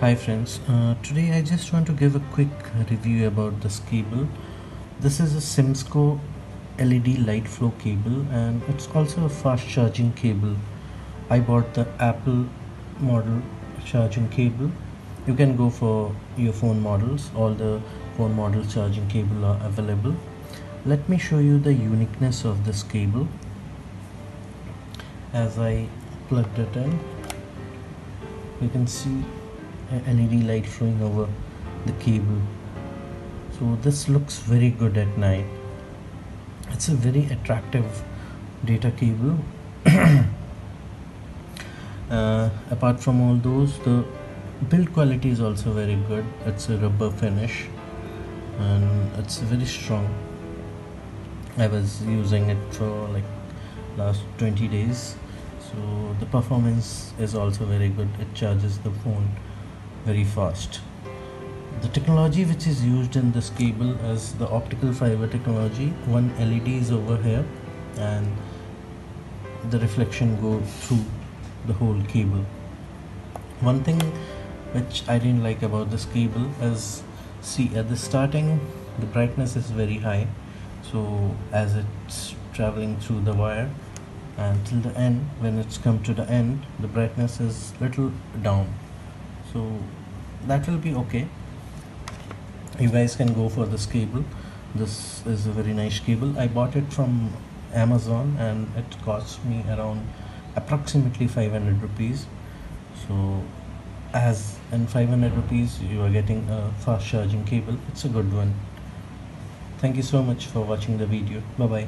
Hi friends, today I just want to give a quick review about this cable. This is a Simsco LED light flow cable and it's also a fast charging cable. I bought the Apple model charging cable. You can go for your phone models, all the phone model charging cable are available. Let me show you the uniqueness of this cable. As I plugged it in, you can see a LED light flowing over the cable. So this looks very good at night. It's a very attractive data cable. Apart from all those, the build quality is also very good. It's a rubber finish and it's very strong. I was using it for like last 20 days, so the performance is also very good. It charges the phone very fast. The technology which is used in this cable is the optical fiber technology. One LED is over here and the reflection goes through the whole cable. One thing which I didn't like about this cable is, see, at the starting the brightness is very high, so as it's traveling through the wire and till the end, when it's come to the end, the brightness is little down. So that will be okay. You guys can go for this cable. This is a very nice cable. I bought it from Amazon and it cost me around approximately 500 rupees. So as in 500 rupees you are getting a fast charging cable. It's a good one. Thank you so much for watching the video. Bye bye.